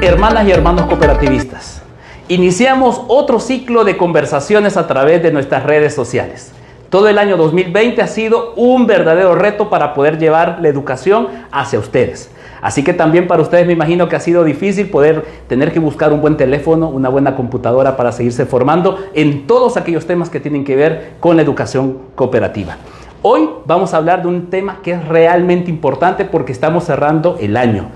Hermanas y hermanos cooperativistas, iniciamos otro ciclo de conversaciones a través de nuestras redes sociales. Todo el año 2020 ha sido un verdadero reto para poder llevar la educación hacia ustedes. Así que también para ustedes me imagino que ha sido difícil poder tener que buscar un buen teléfono, una buena computadora para seguirse formando en todos aquellos temas que tienen que ver con la educación cooperativa. Hoy vamos a hablar de un tema que es realmente importante porque estamos cerrando el año.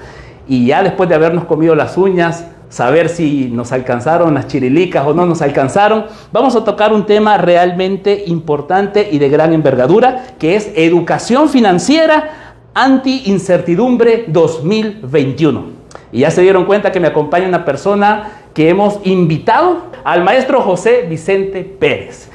Y ya después de habernos comido las uñas, saber si nos alcanzaron las chirilicas o no nos alcanzaron, vamos a tocar un tema realmente importante y de gran envergadura, que es educación financiera ante incertidumbre 2021. Y ya se dieron cuenta que me acompaña una persona que hemos invitado, al maestro José Vicente Pérez.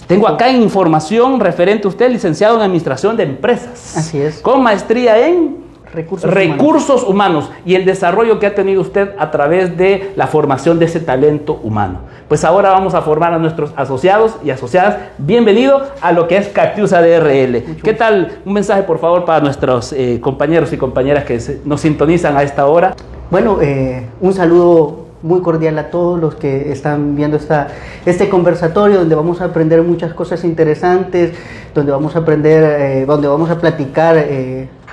Tengo acá información referente a usted, licenciado en Administración de Empresas. Así es. Con maestría en Recursos humanos y el desarrollo que ha tenido usted a través de la formación de ese talento humano. Pues ahora vamos a formar a nuestros asociados y asociadas. Bienvenido a lo que es Catiusa DRL. ¿Qué tal? Un mensaje, por favor, para nuestros compañeros y compañeras que nos sintonizan a esta hora. Bueno, un saludo muy cordial a todos los que están viendo este conversatorio, donde vamos a aprender muchas cosas interesantes, donde vamos a aprender, donde vamos a platicar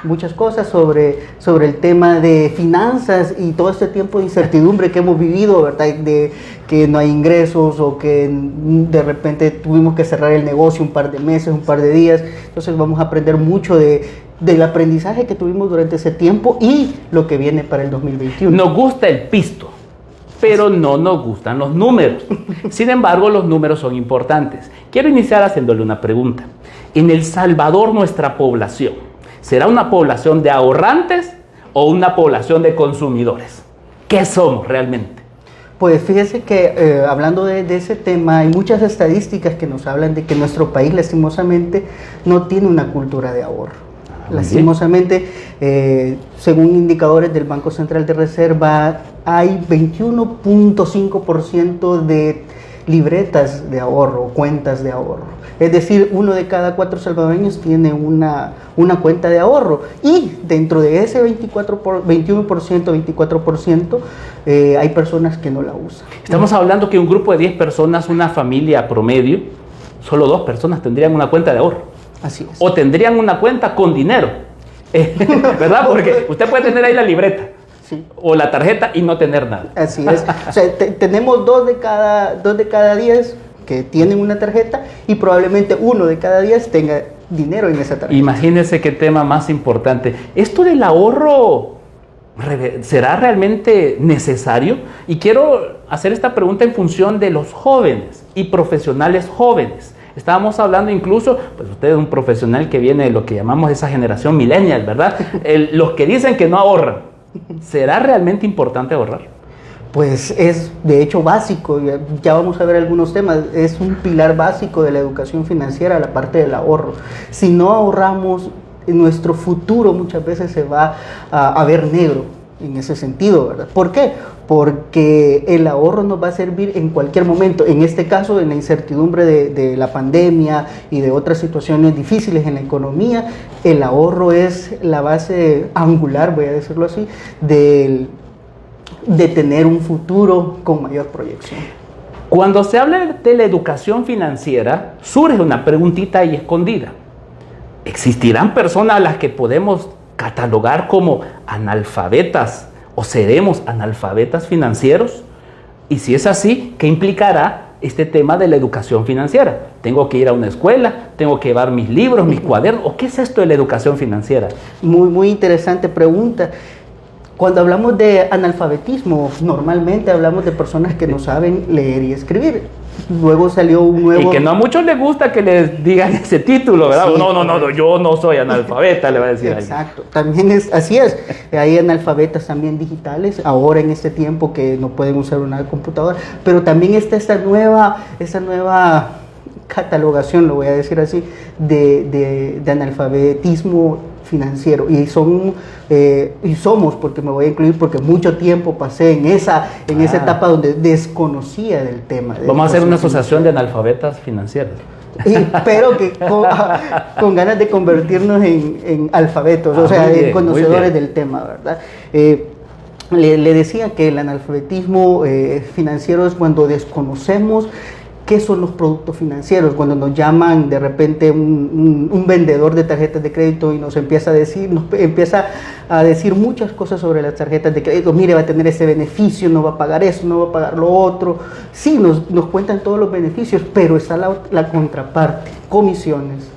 muchas cosas sobre el tema de finanzas y todo este tiempo de incertidumbre que hemos vivido, ¿verdad? De que no hay ingresos o que de repente tuvimos que cerrar el negocio un par de meses, un par de días. Entonces vamos a aprender mucho del aprendizaje que tuvimos durante ese tiempo y lo que viene para el 2021. Nos gusta el pisto, pero no nos gustan los números. Sin embargo, los números son importantes. Quiero iniciar haciéndole una pregunta. En El Salvador, nuestra población, ¿será una población de ahorrantes o una población de consumidores? ¿Qué somos realmente? Pues fíjese que hablando de ese tema, hay muchas estadísticas que nos hablan de que nuestro país lastimosamente no tiene una cultura de ahorro. Lastimosamente, según indicadores del Banco Central de Reserva, hay 21.5% de libretas de ahorro, cuentas de ahorro. Es decir, 1 de cada 4 salvadoreños tiene una cuenta de ahorro. Y dentro de ese 24%, hay personas que no la usan. Estamos hablando que un grupo de 10 personas, una familia promedio, solo 2 personas tendrían una cuenta de ahorro. Así es. O tendrían una cuenta con dinero. ¿Verdad? Porque usted puede tener ahí la libreta. Sí. O la tarjeta y no tener nada. Así es. O sea, tenemos 2 de cada 10 que tienen una tarjeta y probablemente 1 de cada 10 tenga dinero en esa tarjeta. Imagínense qué tema más importante. ¿Esto del ahorro será realmente necesario? Y quiero hacer esta pregunta en función de los jóvenes y profesionales jóvenes. Estábamos hablando incluso, pues usted es un profesional que viene de lo que llamamos esa generación millennial, ¿verdad? Los que dicen que no ahorran. ¿Será realmente importante ahorrar? Pues es de hecho básico, ya vamos a ver algunos temas, es un pilar básico de la educación financiera, la parte del ahorro. Si no ahorramos, nuestro futuro muchas veces se va a ver negro en ese sentido, ¿verdad? ¿Por qué? Porque el ahorro nos va a servir en cualquier momento. En este caso, en la incertidumbre de la pandemia y de otras situaciones difíciles en la economía, el ahorro es la base angular, voy a decirlo así, de tener un futuro con mayor proyección. Cuando se habla de la educación financiera, surge una preguntita ahí escondida. ¿Existirán personas a las que podemos catalogar como analfabetas o seremos analfabetas financieros? Y si es así, ¿qué implicará este tema de la educación financiera? ¿Tengo que ir a una escuela? ¿Tengo que llevar mis libros, mis cuadernos? ¿O qué es esto de la educación financiera? Muy interesante pregunta. Cuando hablamos de analfabetismo, normalmente hablamos de personas que no saben leer y escribir. Luego salió un nuevo... Y que no a muchos les gusta que les digan ese título, ¿verdad? Sí. No, yo no soy analfabeta, le va a decir. Exacto, también es así es. Hay analfabetas también digitales, ahora en este tiempo que no pueden usar una computadora, pero también está esta nueva catalogación, lo voy a decir así, de analfabetismo financiero, y somos, porque me voy a incluir, porque mucho tiempo pasé en esa etapa donde desconocía del tema. Vamos a hacer una asociación de analfabetas financieras. Pero que con ganas de convertirnos en alfabetos, o sea, en conocedores del tema, ¿verdad? le decía que el analfabetismo financiero es cuando desconocemos qué son los productos financieros, cuando nos llaman de repente un vendedor de tarjetas de crédito y nos empieza a decir muchas cosas sobre las tarjetas de crédito. Mire, va a tener ese beneficio, no va a pagar eso, no va a pagar lo otro. Sí, nos cuentan todos los beneficios, pero está la contraparte, comisiones,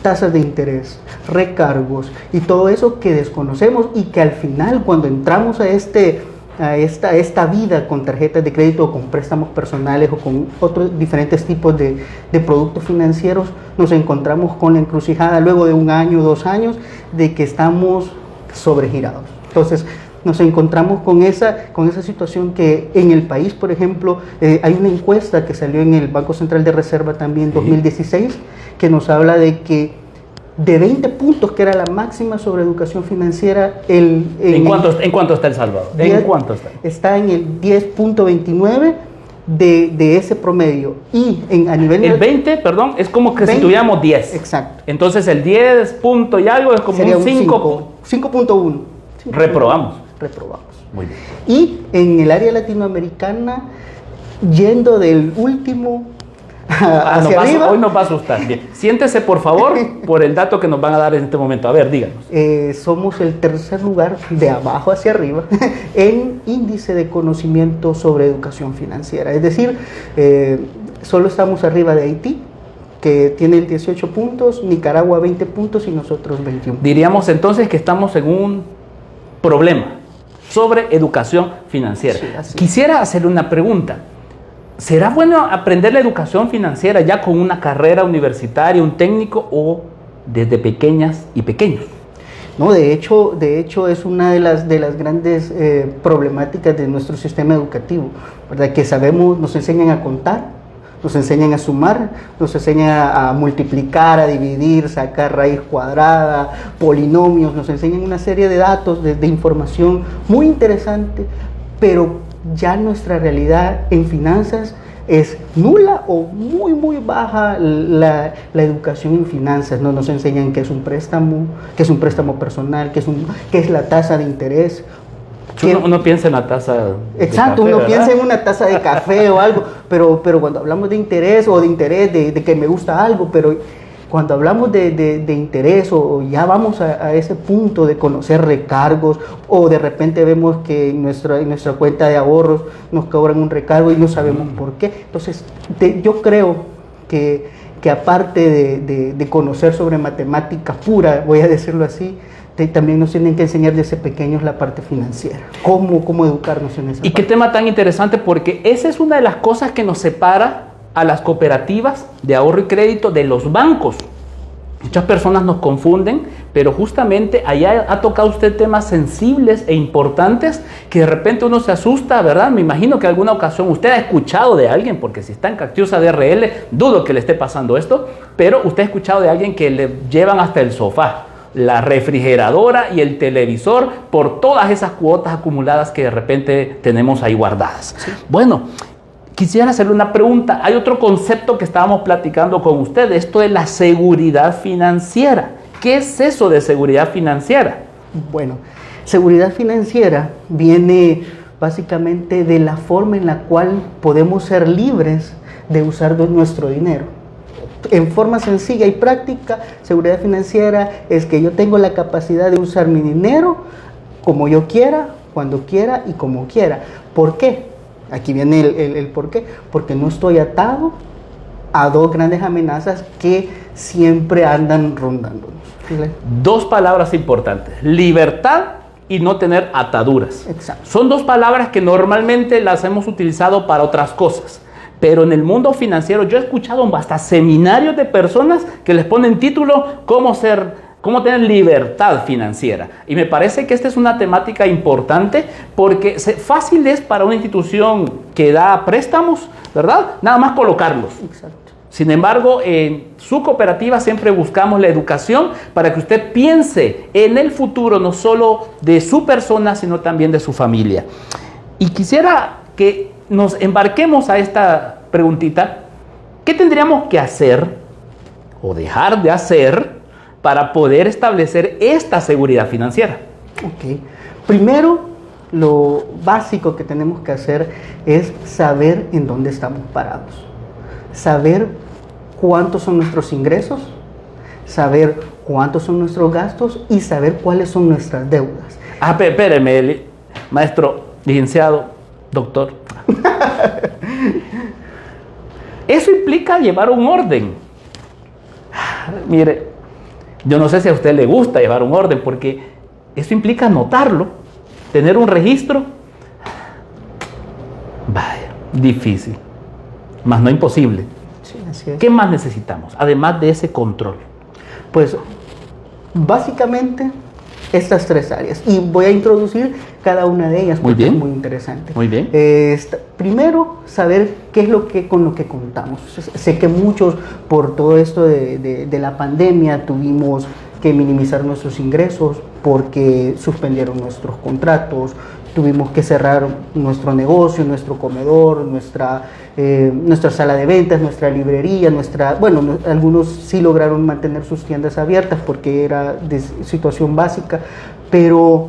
tasas de interés, recargos y todo eso que desconocemos y que al final cuando entramos a esta vida con tarjetas de crédito o con préstamos personales o con otros diferentes tipos de productos financieros, nos encontramos con la encrucijada luego de 1 año, 2 años, de que estamos sobregirados. Entonces, nos encontramos con esa situación que en el país, por ejemplo, hay una encuesta que salió en el Banco Central de Reserva también en 2016, que nos habla de que de 20 puntos, que era la máxima sobre educación financiera, ¿En cuánto está El Salvador? ¿En cuánto está? Está en el 10.29 de ese promedio. Y a nivel... El 20, perdón, es como que 20, si tuviéramos 10. Exacto. Entonces el 10 punto y algo es como sería un 5.1. Reprobamos. Muy bien. Y en el área latinoamericana, yendo del último hacia arriba. Hoy nos va a asustar. Bien. Siéntese, por favor, por el dato que nos van a dar en este momento. A ver, díganos. Somos el tercer lugar de abajo hacia arriba en índice de conocimiento sobre educación financiera. Es decir, solo estamos arriba de Haití, que tiene 18 puntos, Nicaragua 20 puntos y nosotros 21. Diríamos entonces que estamos en un problema sobre educación financiera. Sí, Quisiera hacerle una pregunta. ¿Será bueno aprender la educación financiera ya con una carrera universitaria, un técnico o desde pequeñas y pequeños? No, de hecho es una de las grandes problemáticas de nuestro sistema educativo, ¿verdad? Que nos enseñan a contar, nos enseñan a sumar, nos enseñan a multiplicar, a dividir, sacar raíz cuadrada, polinomios, nos enseñan una serie de datos, de información muy interesante, pero ya nuestra realidad en finanzas es nula o muy, muy baja la educación en finanzas. No nos enseñan qué es un préstamo personal, qué es la tasa de interés. Uno piensa en la taza de exacto, café, uno ¿verdad? piensa en una taza de café o algo, pero cuando hablamos de interés de que me gusta algo, pero cuando hablamos de interés o ya vamos a ese punto de conocer recargos o de repente vemos que en nuestra cuenta de ahorros nos cobran un recargo y no sabemos por qué. Entonces, yo creo que aparte de conocer sobre matemática pura, voy a decirlo así, también nos tienen que enseñar desde pequeños la parte financiera, cómo educarnos en esa parte. Y qué tema tan interesante, porque esa es una de las cosas que nos separa a las cooperativas de ahorro y crédito de los bancos. Muchas personas nos confunden, pero justamente allá ha tocado usted temas sensibles e importantes que de repente uno se asusta, ¿verdad? Me imagino que alguna ocasión usted ha escuchado de alguien, porque si está en Cactiusa DRL, dudo que le esté pasando esto, pero usted ha escuchado de alguien que le llevan hasta el sofá, la refrigeradora y el televisor por todas esas cuotas acumuladas que de repente tenemos ahí guardadas. Sí. Bueno, quisiera hacerle una pregunta. Hay otro concepto que estábamos platicando con usted, esto de la seguridad financiera. ¿Qué es eso de seguridad financiera? Bueno, seguridad financiera viene básicamente de la forma en la cual podemos ser libres de usar nuestro dinero. En forma sencilla y práctica, seguridad financiera es que yo tengo la capacidad de usar mi dinero como yo quiera, cuando quiera y como quiera. ¿Por qué? Aquí viene el por qué. Porque no estoy atado a dos grandes amenazas que siempre andan rondándonos. Dos palabras importantes: libertad y no tener ataduras. Exacto. Son dos palabras que normalmente las hemos utilizado para otras cosas. Pero en el mundo financiero yo he escuchado hasta seminarios de personas que les ponen título cómo tener libertad financiera. Y me parece que esta es una temática importante porque fácil es para una institución que da préstamos, ¿verdad? Nada más colocarlos. Exacto. Sin embargo, en su cooperativa siempre buscamos la educación para que usted piense en el futuro, no solo de su persona, sino también de su familia. Y quisiera que nos embarquemos a esta preguntita. ¿Qué tendríamos que hacer o dejar de hacer para poder establecer esta seguridad financiera? Ok. Primero, lo básico que tenemos que hacer es saber en dónde estamos parados, saber cuántos son nuestros ingresos, saber cuántos son nuestros gastos y saber cuáles son nuestras deudas. Espéreme, maestro, licenciado, doctor. Eso implica llevar un orden. Mire, yo no sé si a usted le gusta llevar un orden, porque eso implica anotarlo, tener un registro. Vaya, difícil, más no imposible. Sí, así es. ¿Qué más necesitamos, además de ese control? Pues básicamente estas tres áreas, y voy a introducir cada una de ellas porque es muy interesante. Muy bien. Primero, saber qué es con lo que contamos. Sé que muchos, por todo esto de la pandemia, tuvimos que minimizar nuestros ingresos porque suspendieron nuestros contratos, tuvimos que cerrar nuestro negocio, nuestro comedor, nuestra sala de ventas, nuestra librería, algunos sí lograron mantener sus tiendas abiertas porque era de situación básica, pero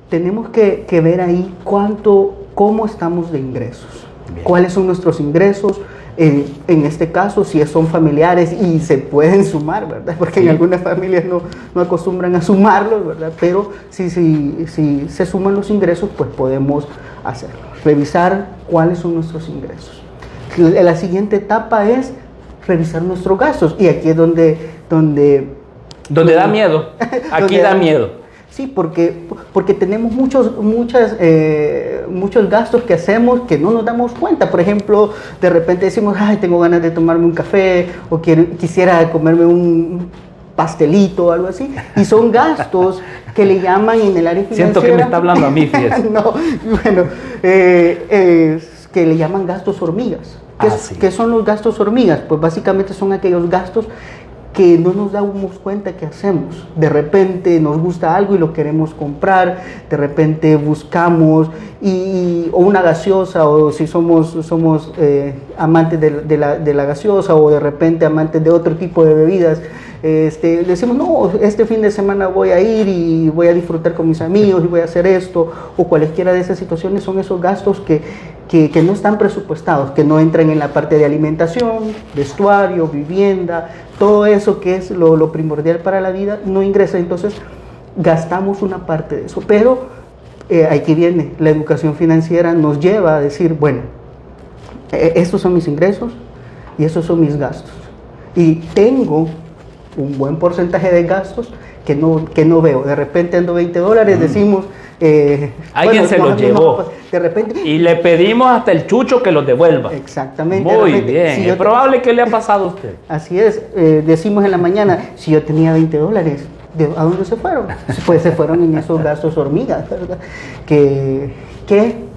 tenemos que ver ahí cómo estamos de ingresos, bien, cuáles son nuestros ingresos. En este caso, si son familiares y se pueden sumar, ¿verdad? Porque sí, en algunas familias no acostumbran a sumarlos, ¿verdad? Pero si se suman los ingresos, pues podemos hacerlo. Revisar cuáles son nuestros ingresos. La siguiente etapa es revisar nuestros gastos. Y aquí es donde da miedo. Aquí da miedo. Sí, porque tenemos muchos gastos que hacemos que no nos damos cuenta. Por ejemplo, de repente decimos, ay, tengo ganas de tomarme un café, o quisiera comerme un pastelito o algo así. Y son gastos que le llaman en el área financiera. Siento que me está hablando a mí, fíjese. No, bueno, que le llaman gastos hormigas. Sí. ¿Qué son los gastos hormigas? Pues básicamente son aquellos gastos que no nos damos cuenta que hacemos. De repente nos gusta algo y lo queremos comprar, de repente buscamos o una gaseosa, o si somos amantes de la gaseosa, o de repente amantes de otro tipo de bebidas, decimos, no, este fin de semana voy a ir y voy a disfrutar con mis amigos y voy a hacer esto, o cualquiera de esas situaciones. Son esos gastos que no están presupuestados, que no entran en la parte de alimentación, vestuario, vivienda, todo eso que es lo primordial para la vida, no ingresa. Entonces gastamos una parte de eso, pero aquí viene, la educación financiera nos lleva a decir, bueno, estos son mis ingresos y estos son mis gastos, y tengo un buen porcentaje de gastos que no veo. De repente ando $20, decimos, alguien se los llevó, de repente, y le pedimos hasta el chucho que los devuelva. Exactamente. Muy bien, si es probable que le ha pasado a usted. Así es, decimos en la mañana, si yo tenía $20, ¿a dónde se fueron? Pues se fueron en esos gastos hormigas, ¿verdad? Que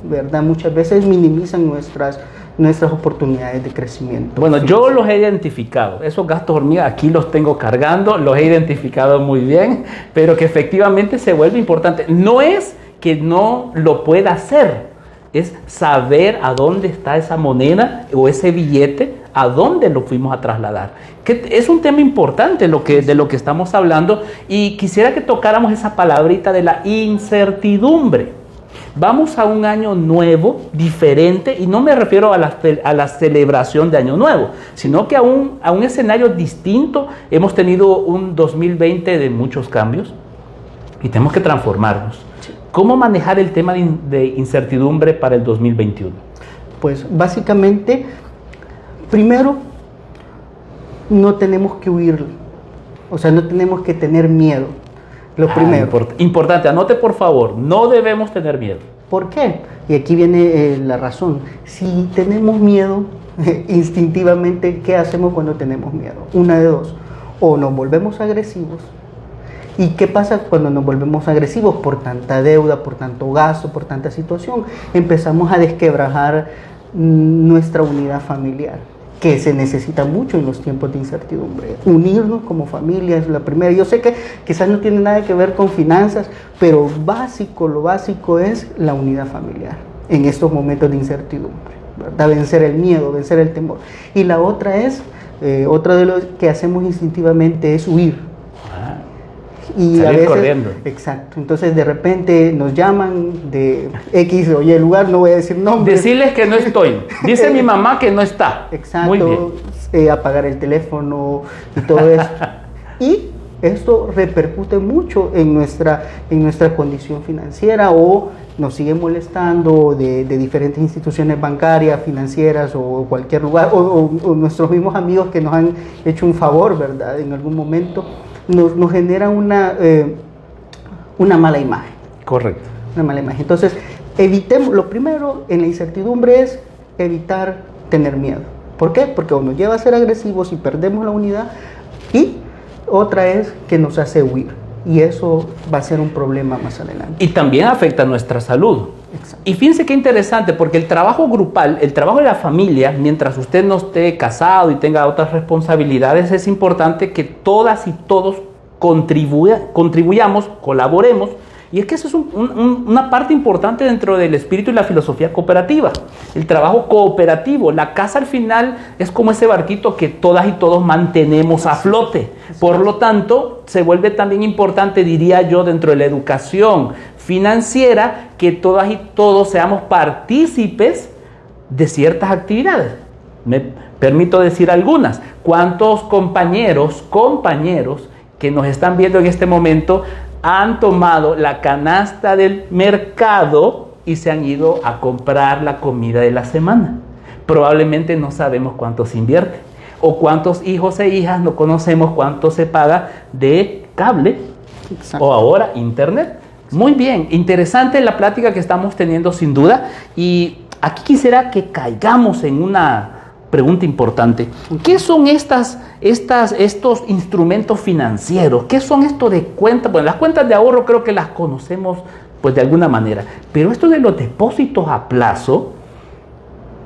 ¿verdad? Muchas veces minimizan nuestras oportunidades de crecimiento. Bueno, yo los he identificado, esos gastos hormigas aquí los tengo cargando, los he identificado muy bien, pero que efectivamente se vuelve importante. No es que no lo pueda hacer, es saber a dónde está esa moneda o ese billete, a dónde lo fuimos a trasladar. Que es un tema importante de lo que estamos hablando, y quisiera que tocáramos esa palabrita de la incertidumbre. Vamos a un año nuevo, diferente, y no me refiero a la celebración de Año Nuevo, sino que a un escenario distinto. Hemos tenido un 2020 de muchos cambios y tenemos que transformarnos. ¿Cómo manejar el tema de incertidumbre para el 2021? Pues básicamente, primero, no tenemos que huir, o sea, no tenemos que tener miedo. Lo primero. Importante, anote por favor, no debemos tener miedo. ¿Por qué? Y aquí viene la razón. Si tenemos miedo, instintivamente, ¿qué hacemos cuando tenemos miedo? Una de dos, o nos volvemos agresivos. ¿Y qué pasa cuando nos volvemos agresivos? Por tanta deuda, por tanto gasto, por tanta situación, empezamos a desquebrajar nuestra unidad familiar, que se necesita mucho en los tiempos de incertidumbre. Unirnos como familia es la primera. Yo sé que quizás no tiene nada que ver con finanzas, pero lo básico es la unidad familiar en estos momentos de incertidumbre, ¿verdad? Vencer el miedo, vencer el temor. Y la otra es, otra de lo que hacemos instintivamente es huir. Y salir a veces, corriendo. exacto. Entonces de repente nos llaman de X o Y lugar, no voy a decir nombres. Decirles que no estoy. Dice mi mamá que no está. Exacto. Muy bien. Apagar el teléfono y todo eso. Y esto repercute mucho en nuestra condición financiera, o nos sigue molestando de diferentes instituciones bancarias, financieras o cualquier lugar, o nuestros mismos amigos que nos han hecho un favor, ¿verdad? En algún momento nos genera una mala imagen. Correcto. Una mala imagen. Entonces, evitemos, lo primero en la incertidumbre es evitar tener miedo. ¿Por qué? Porque o nos lleva a ser agresivos y perdemos la unidad, y otra es que nos hace huir, y eso va a ser un problema más adelante. Y también afecta a nuestra salud. Exacto. Y fíjense qué interesante, porque el trabajo grupal, el trabajo de la familia, mientras usted no esté casado y tenga otras responsabilidades, es importante que todas y todos contribuyamos, colaboremos. Y es que eso es una parte importante dentro del espíritu y la filosofía cooperativa. El trabajo cooperativo. La casa al final es como ese barquito que todas y todos mantenemos a flote. Por lo tanto, se vuelve también importante, diría yo, dentro de la educación financiera, que todas y todos seamos partícipes de ciertas actividades. Me permito decir algunas. ¿Cuántos compañeros que nos están viendo en este momento han tomado la canasta del mercado y se han ido a comprar la comida de la semana? Probablemente no sabemos cuánto se invierte, o cuántos hijos e hijas no conocemos cuánto se paga de cable. Exacto. O ahora internet. Muy bien, interesante la plática que estamos teniendo sin duda, y aquí quisiera que caigamos en una pregunta importante. ¿Qué son estos instrumentos financieros? ¿Qué son esto de cuentas? Bueno, las cuentas de ahorro creo que las conocemos pues de alguna manera, pero esto de los depósitos a plazo,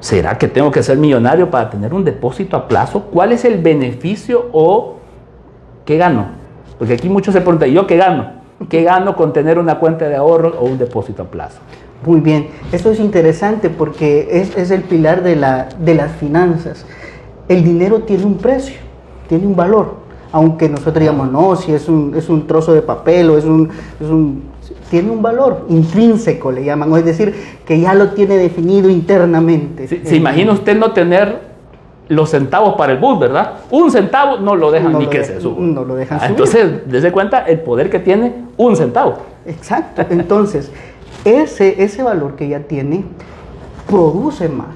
¿será que tengo que ser millonario para tener un depósito a plazo? ¿Cuál es el beneficio o qué gano? Porque aquí muchos se preguntan, ¿yo qué gano? ¿Qué gano con tener una cuenta de ahorro o un depósito a plazo? Muy bien, esto es interesante porque es el pilar de las finanzas. El dinero tiene un precio, tiene un valor, aunque nosotros digamos, no, si es un trozo de papel o tiene un valor intrínseco, le llaman, o es decir, que ya lo tiene definido internamente. ¿Se imagina usted no tener los centavos para el bus, verdad? Un centavo no lo dejan ni que se suba. No lo dejan subir. Entonces, dése cuenta el poder que tiene un centavo. Exacto, entonces ese valor que ya tiene produce más.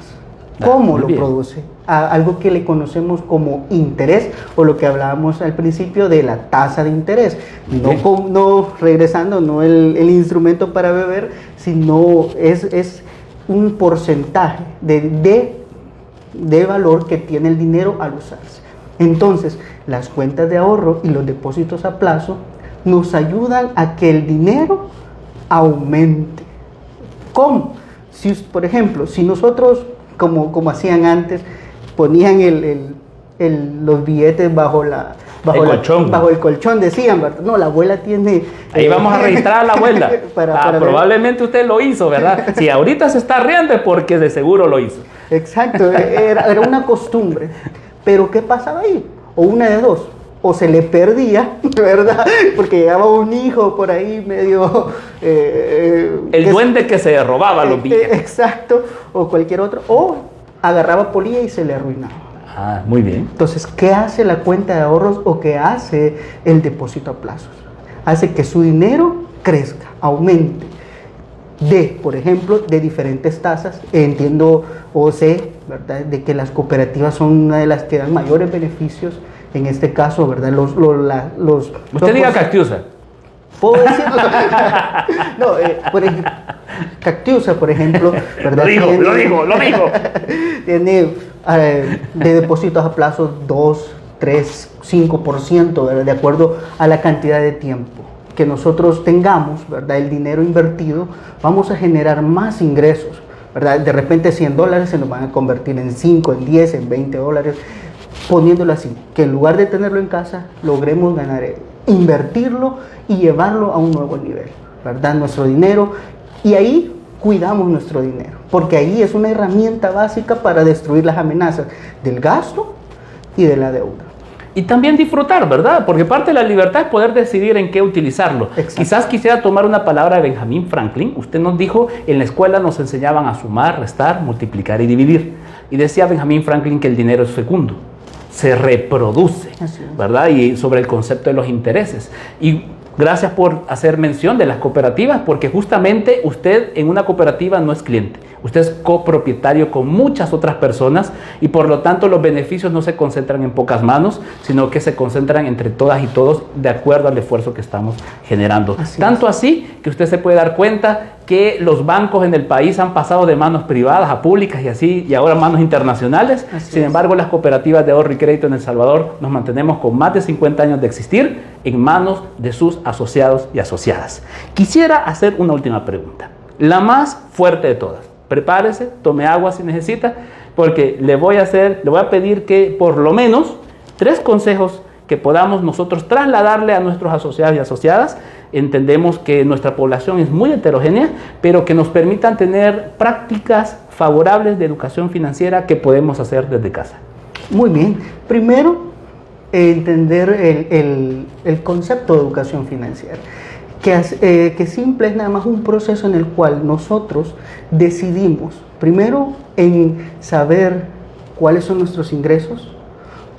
¿Cómo lo produce? Algo que le conocemos como interés, o lo que hablábamos al principio de la tasa de interés. No regresando, no el instrumento para beber, sino es un porcentaje de valor que tiene el dinero al usarse. Entonces, las cuentas de ahorro y los depósitos a plazo nos ayudan a que el dinero aumente. ¿Cómo? Si, por ejemplo, si nosotros, como hacían antes, ponían los billetes bajo el colchón, decían, ¿verdad? No, la abuela tiene... Ahí vamos a registrar a la abuela. Probablemente usted lo hizo, ¿verdad? Si ahorita se está riendo es porque de seguro lo hizo. Exacto, era una costumbre. Pero ¿qué pasaba ahí? O una de dos. O se le perdía, ¿verdad? Porque llegaba un hijo por ahí medio... el duende que se robaba los billetes. Exacto, o cualquier otro. O agarraba polilla y se le arruinaba. Ah, muy bien. Entonces, ¿qué hace la cuenta de ahorros o qué hace el depósito a plazos? Hace que su dinero crezca, aumente. Por ejemplo, de diferentes tasas. Entiendo o sé, ¿verdad?, de que las cooperativas son una de las que dan mayores beneficios. En este caso, ¿verdad? Usted diga Cactiusa. ¿Puedo decirlo? No, por ejemplo, Cactiusa, por ejemplo, ¿verdad? Lo digo. Tiene de depósitos a plazo 2, 3, 5%, ¿verdad? De acuerdo a la cantidad de tiempo que nosotros tengamos, ¿verdad? El dinero invertido, vamos a generar más ingresos, ¿verdad? De repente $100 se nos van a convertir en 5, en 10, en $20. Poniéndolo así, que en lugar de tenerlo en casa, logremos ganar, invertirlo y llevarlo a un nuevo nivel, ¿verdad? Nuestro dinero, y ahí cuidamos nuestro dinero, porque ahí es una herramienta básica para destruir las amenazas del gasto y de la deuda. Y también disfrutar, ¿verdad? Porque parte de la libertad es poder decidir en qué utilizarlo. Exacto. Quizás quisiera tomar una palabra de Benjamin Franklin. Usted nos dijo, en la escuela nos enseñaban a sumar, restar, multiplicar y dividir. Y decía Benjamin Franklin que el dinero es fecundo, se reproduce, ¿verdad? Y sobre el concepto de los intereses. Y gracias por hacer mención de las cooperativas, porque justamente usted en una cooperativa no es cliente. Usted es copropietario con muchas otras personas y por lo tanto los beneficios no se concentran en pocas manos, sino que se concentran entre todas y todos de acuerdo al esfuerzo que estamos generando. Tanto así que usted se puede dar cuenta que los bancos en el país han pasado de manos privadas a públicas y así, y ahora manos internacionales. Sin embargo, las cooperativas de ahorro y crédito en El Salvador nos mantenemos con más de 50 años de existir en manos de sus asociados y asociadas. Quisiera hacer una última pregunta, la más fuerte de todas. Prepárese, tome agua si necesita, porque le voy a pedir que por lo menos 3 consejos que podamos nosotros trasladarle a nuestros asociados y asociadas. Entendemos que nuestra población es muy heterogénea, pero que nos permitan tener prácticas favorables de educación financiera que podemos hacer desde casa. Muy bien. Primero, entender el concepto de educación financiera. Que simple es nada más un proceso en el cual nosotros decidimos, primero, en saber cuáles son nuestros ingresos,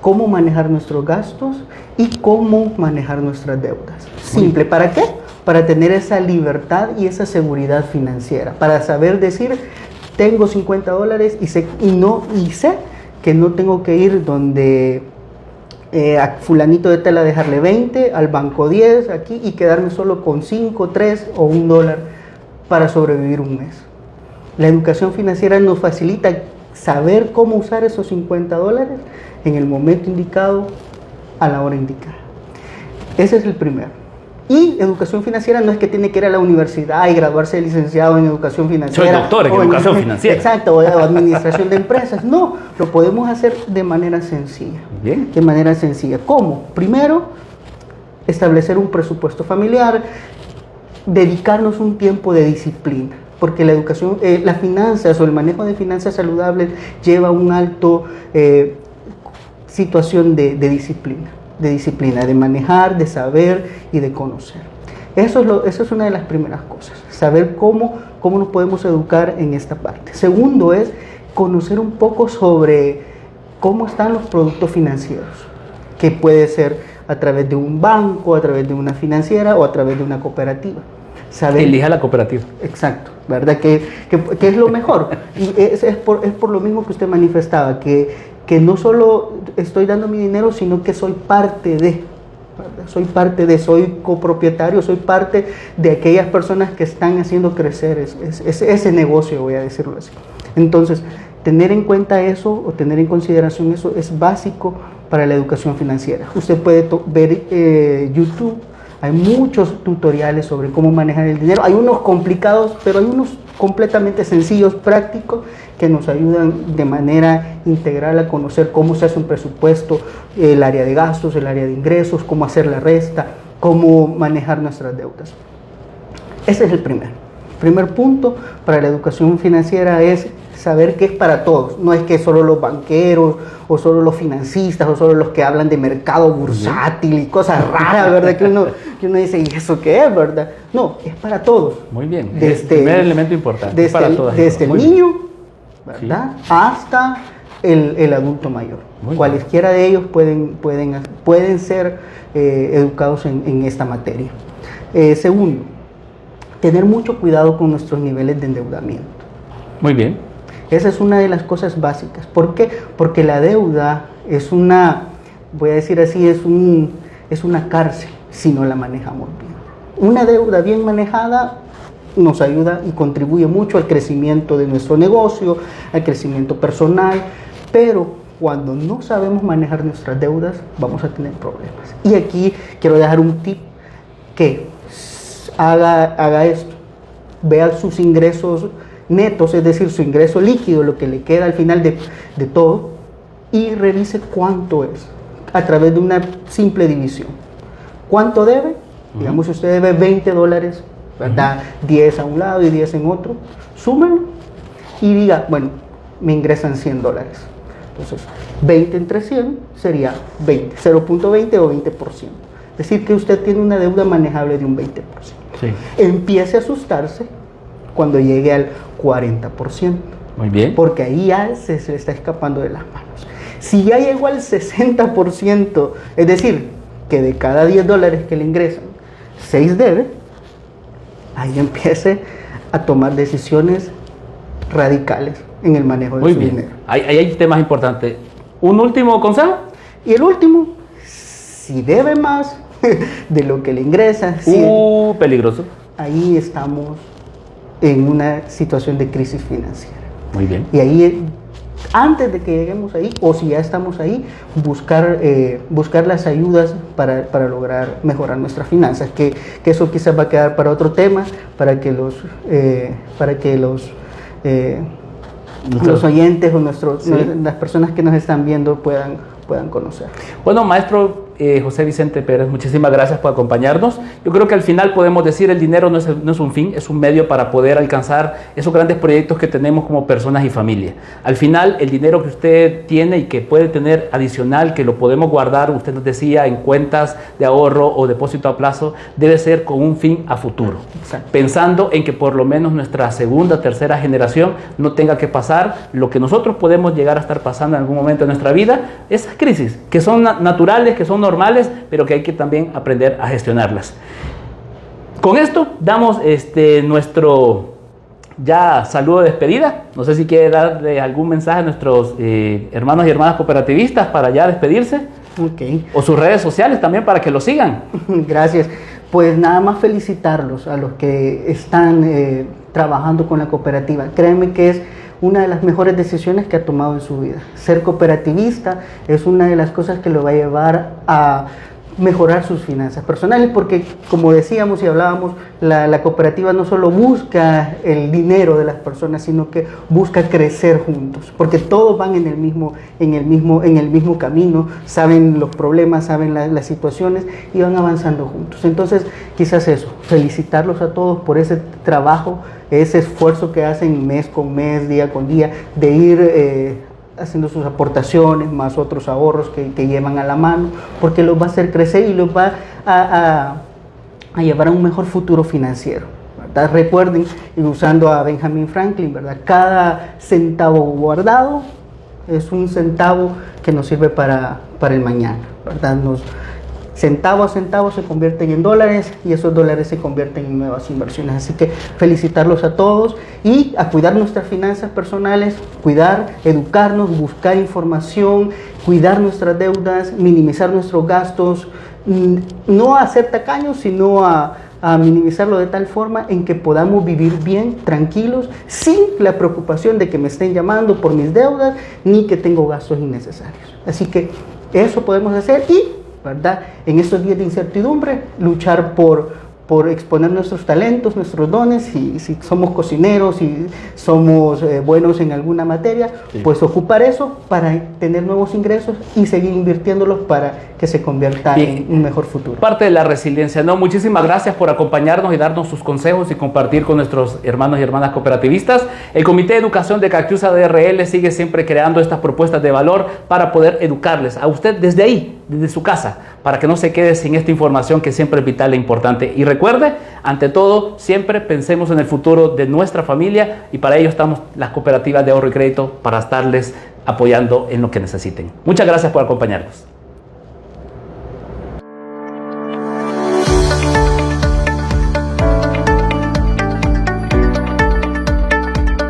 cómo manejar nuestros gastos y cómo manejar nuestras deudas. Simple, ¿para qué? Para tener esa libertad y esa seguridad financiera, para saber decir, tengo $50 y sé que no tengo que ir donde a fulanito de tela dejarle 20, al banco 10 aquí y quedarme solo con 5, 3 o $1 para sobrevivir un mes. La educación financiera nos facilita saber cómo usar esos $50 en el momento indicado, a la hora indicada. Ese es el primero. Y educación financiera no es que tiene que ir a la universidad y graduarse de licenciado en educación financiera. Soy doctor en educación financiera. Exacto, o administración de empresas. No, lo podemos hacer de manera sencilla. Bien. De manera sencilla. ¿Cómo? Primero, establecer un presupuesto familiar, dedicarnos un tiempo de disciplina. Porque la educación, las finanzas o el manejo de finanzas saludables lleva un alto situación de disciplina. De manejar, de saber y de conocer. Eso es una de las primeras cosas, saber cómo nos podemos educar en esta parte. Segundo es conocer un poco sobre cómo están los productos financieros, que puede ser a través de un banco, a través de una financiera o a través de una cooperativa. Elija la cooperativa. Exacto, ¿verdad? Que es lo mejor. Y es por lo mismo que usted manifestaba, que no solo estoy dando mi dinero, sino que soy parte de, ¿verdad? Soy copropietario, soy parte de aquellas personas que están haciendo crecer ese negocio, voy a decirlo así. Entonces, tener en cuenta eso o tener en consideración eso es básico para la educación financiera. Usted puede ver YouTube, hay muchos tutoriales sobre cómo manejar el dinero. Hay unos complicados, pero hay unos completamente sencillos, prácticos, que nos ayudan de manera integral a conocer cómo se hace un presupuesto, el área de gastos, el área de ingresos, cómo hacer la resta, cómo manejar nuestras deudas. Ese es el primer punto para la educación financiera, es saber que es para todos. No es que solo los banqueros o solo los financistas o solo los que hablan de mercado bursátil y cosas raras, ¿verdad? Que uno dice, ¿y eso qué es, verdad? No, es para todos. Muy bien, es el primer elemento importante. Desde el niño, ¿verdad? Sí. Hasta el adulto mayor. Cualesquiera de ellos pueden ser educados en esta materia. Segundo, tener mucho cuidado con nuestros niveles de endeudamiento. Muy bien. Esa es una de las cosas básicas. ¿Por qué? Porque la deuda es voy a decir así, es una cárcel si no la manejamos bien. Una deuda bien manejada nos ayuda y contribuye mucho al crecimiento de nuestro negocio, al crecimiento personal, pero cuando no sabemos manejar nuestras deudas, vamos a tener problemas. Y aquí quiero dejar un tip, que haga esto, vea sus ingresos netos, es decir, su ingreso líquido, lo que le queda al final de todo, y revise cuánto es, a través de una simple división. ¿Cuánto debe? Digamos, si usted debe $20, ¿verdad? 10 a un lado y 10 en otro, súmalo y diga, bueno, me ingresan $100. Entonces, 20 entre 100 sería 20, 0.20 o 20%. Es decir, que usted tiene una deuda manejable de un 20%. Sí. Empiece a asustarse cuando llegue al 40%. Muy bien. Porque ahí ya se le está escapando de las manos. Si ya llegó al 60%, es decir, que de cada $10 que le ingresan, 6 debe, ahí empiece a tomar decisiones radicales en el manejo de Muy su bien. dinero. Ahí hay temas importantes. ¿Un último consejo? Y el último, si debe más de lo que le ingresa, Peligroso. ahí estamos en una situación de crisis financiera. Muy bien. Y ahí, antes de que lleguemos ahí, o si ya estamos ahí, buscar las ayudas para lograr mejorar nuestras finanzas, que eso quizás va a quedar para otro tema, para que los oyentes o las personas que nos están viendo puedan conocer. Bueno, maestro José Vicente Pérez, muchísimas gracias por acompañarnos. Yo creo que al final podemos decir el dinero no es un fin, es un medio para poder alcanzar esos grandes proyectos que tenemos como personas y familia. Al final, el dinero que usted tiene y que puede tener adicional, que lo podemos guardar, usted nos decía, en cuentas de ahorro o depósito a plazo, debe ser con un fin a futuro. Exacto. Pensando en que por lo menos nuestra segunda, tercera generación no tenga que pasar lo que nosotros podemos llegar a estar pasando en algún momento de nuestra vida, esas crisis que son naturales, que son normales, pero que hay que también aprender a gestionarlas. Con esto damos nuestro ya saludo de despedida. No sé si quiere darle algún mensaje a nuestros hermanos y hermanas cooperativistas para ya despedirse. Okay. O sus redes sociales también para que lo sigan. Gracias. Pues nada más felicitarlos a los que están trabajando con la cooperativa. Créanme que es una de las mejores decisiones que ha tomado en su vida. Ser cooperativista es una de las cosas que lo va a llevar a mejorar sus finanzas personales, porque como decíamos y hablábamos, la cooperativa no solo busca el dinero de las personas, sino que busca crecer juntos, porque todos van en el mismo camino, saben los problemas, saben las situaciones y van avanzando juntos. Entonces, quizás eso, felicitarlos a todos por ese trabajo, ese esfuerzo que hacen mes con mes, día con día, de ir haciendo sus aportaciones, más otros ahorros que llevan a la mano, porque los va a hacer crecer y los va a llevar a un mejor futuro financiero, ¿verdad? Recuerden, y usando a Benjamin Franklin, ¿verdad? Cada centavo guardado es un centavo que nos sirve para el mañana, ¿verdad? Centavo a centavo se convierten en dólares y esos dólares se convierten en nuevas inversiones. Así que felicitarlos a todos y a cuidar nuestras finanzas personales, educarnos, buscar información, cuidar nuestras deudas, minimizar nuestros gastos, no a ser tacaños, sino a minimizarlo de tal forma en que podamos vivir bien, tranquilos, sin la preocupación de que me estén llamando por mis deudas, ni que tengo gastos innecesarios. Así que eso podemos hacer y, ¿verdad?, en estos días de incertidumbre, luchar por exponer nuestros talentos, nuestros dones, y si somos cocineros, si somos buenos en alguna materia, sí, pues ocupar eso para tener nuevos ingresos y seguir invirtiéndolos para que se convierta en un mejor futuro. Parte de la resiliencia, ¿no? Muchísimas gracias por acompañarnos y darnos sus consejos y compartir con nuestros hermanos y hermanas cooperativistas. El Comité de Educación de Cactiusa DRL sigue siempre creando estas propuestas de valor para poder educarles a usted desde ahí, desde su casa, para que no se quede sin esta información que siempre es vital e importante. Y recuerde, ante todo, siempre pensemos en el futuro de nuestra familia y para ello estamos las cooperativas de ahorro y crédito para estarles apoyando en lo que necesiten. Muchas gracias por acompañarnos.